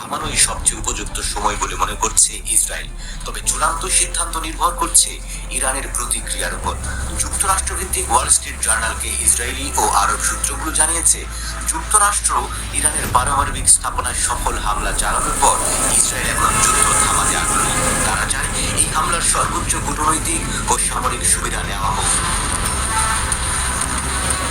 থামানোই সবচেয়ে উপযুক্ত সময় বলে মনে করছে ইসরায়েল। তবে চূড়ান্ত সিদ্ধান্ত নির্ভর করছে ইরানের প্রতিক্রিয়ার উপর। যুক্তরাষ্ট্রভিত্তিক ওয়াল স্ট্রিট জার্নালকে ইসরায়েলি ও আরব সূত্রগুলো জানিয়েছে, যুক্তরাষ্ট্র ইরানের পারমাণবিক স্থাপনায় সফল হামলা চালানোর পর ইসরায়েল এখন যুদ্ধ থামাতে আগ্রহী। তারা চায় এই হামলার সর্বোচ্চ কূটনৈতিক ও সামরিক সুবিধা নেওয়া হোক।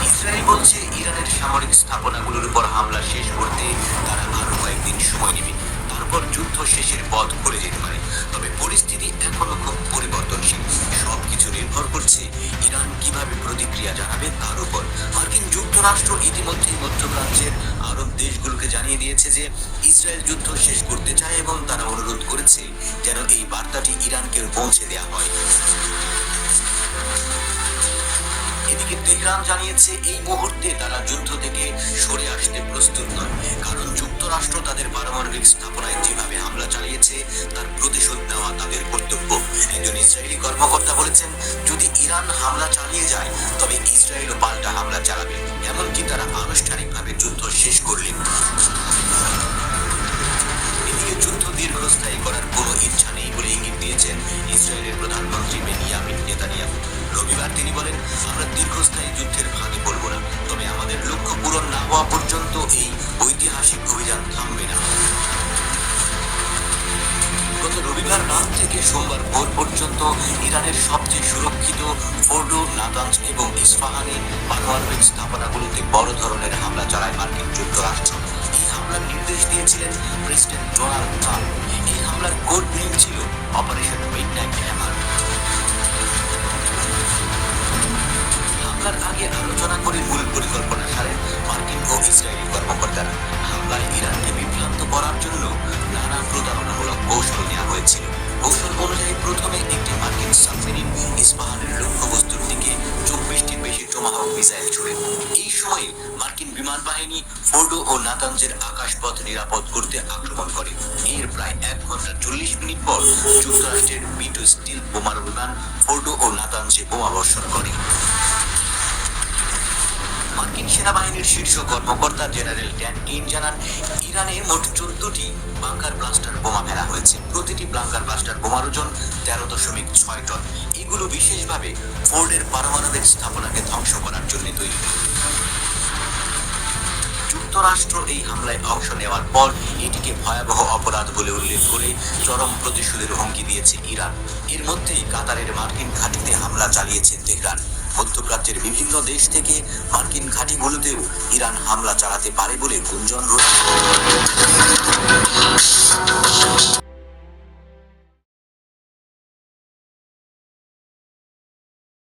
ইসরায়েল বলছে, ইরানের সামরিক স্থাপনাগুলোর উপর হামলা শেষ করতে তারা আরো কয়েকদিন সময় নেবে। তারপর যুদ্ধ শেষের পথ খুলে যেতে পারে। তবে পরিস্থিতি এখনো খুব পরিবর্তনশীল। সবকিছু নির্ভর করছে ইরান কিভাবে প্রতিক্রিয়া জানাবে তার উপর। মার্কিন যুক্তরাষ্ট্র ইতিমধ্যেই মধ্যপ্রাচ্যের আরব দেশগুলোকে জানিয়ে দিয়েছে যে ইসরায়েল যুদ্ধ শেষ করতে চায় এবং তারা অনুরোধ করেছে যেন এই বার্তাটি ইরানকে পৌঁছে দেওয়া হয়। এদিকে তেহরান জানিয়েছে, এই মুহূর্তে তারা যুদ্ধ থেকে সরে আসতে প্রস্তুত নয়, কারণ যুক্তরাষ্ট্র তাদের পারমাণবিক স্থাপনায় যেভাবে হামলা চালিয়েছে তার প্রতিশোধ নেওয়া তাদের কর্তব্য। একজন ইসরায়েলি কর্মকর্তা বলেছেন, যদি ইরান হামলা চালিয়ে যায় তবে ইসরায়েলও পাল্টা হামলা চালাবে, এমনকি তারা আনুষ্ঠানিকভাবে যুদ্ধ শেষ করলেন। এদিকে যুদ্ধ দীর্ঘস্থায়ী করার কোনো ইচ্ছা নেই বলে ইঙ্গিত দিয়েছেন ইসরায়েলের প্রধানমন্ত্রী বেনিয়ামিন নেতানিয়াহু। রবিবার তিনি বলেন, আমরা দীর্ঘস্থায়ী যুদ্ধের ফাঁদে পড়ব না, তবে আমাদের লক্ষ্য পূরণ না হওয়া পর্যন্ত এই ঐতিহাসিক অভিযান থামবে না। গত রবিবার রাত থেকে সোমবার ভোর পর্যন্ত ইরানের সবচেয়ে সুরক্ষিত ফোর্ডো, নাতানজ এবং ইস্পাহানে পারমাণবিক স্থাপনাগুলোতে বড় ধরনের হামলা চালায় মার্কিন যুক্তরাষ্ট্র। এই হামলার নির্দেশ দিয়েছিলেন প্রেসিডেন্ট ডোনাল্ড ট্রাম্প। এই হামলার কোড নেম ছিল অপারেশন মিডনাইট হ্যামার। হামলার আগে আলোচনা করে মূল পরিকল্পনা সারেন মার্কিন ও ইসরায়েলি কর্মকর্তারা। হামলায় ইরানকে বিভ্রান্ত করার জন্য নানা প্রতারণামূলক কৌশল নেওয়া হয়েছিল। কৌশল অনুযায়ী প্রথমে একটি মার্কিন সাবমেরিন ইস্পাহানের লক্ষ্যবস্তুর দিকে 24টির বেশি টোমাহক মিসাইল ছুড়ে। এই সময়ে মার্কিন বিমান বাহিনী ফোর্ডো ও নাতানজের আকাশপথ নিরাপদ করতে আক্রমণ করে। এর প্রায় 1 ঘন্টা 40 মিনিট পর যুক্তরাষ্ট্রের B-2 স্টিল বোমারু বিমান ফোর্ডো ও নাতানজে বোমা বর্ষণ করে। মার্কিন সেনাবাহিনীর শীর্ষ কর্মকর্তা জেনারেল ড্যান কেইন জানান, ইরানে মোট 14টি বাংকার ব্লাস্টার বোমা ফেলা হয়েছে। প্রতিটি বাংকার ব্লাস্টার বোমার ওজন 13.6 টন। এগুলো বিশেষভাবে ফোর্ডের পারমাণবিক স্থাপনাকে ধ্বংস করার জন্য তৈরি। যুক্তরাষ্ট্র এই হামলায় অংশ নেওয়ার পর এটিকে ভয়াবহ অপরাধ বলে উল্লেখ করে চরম প্রতিশোধের হুমকি দিয়েছে ইরান। এর মধ্যেই কাতারের মার্কিন ঘাঁটিতে হামলা চালিয়েছে তেহরান। মধ্যপ্রাচ্যের বিভিন্ন দেশ থেকে মার্কিন ঘাঁটিগুলোতেও ইরান হামলা চালাতে পারে বলে গুঞ্জন রয়েছে।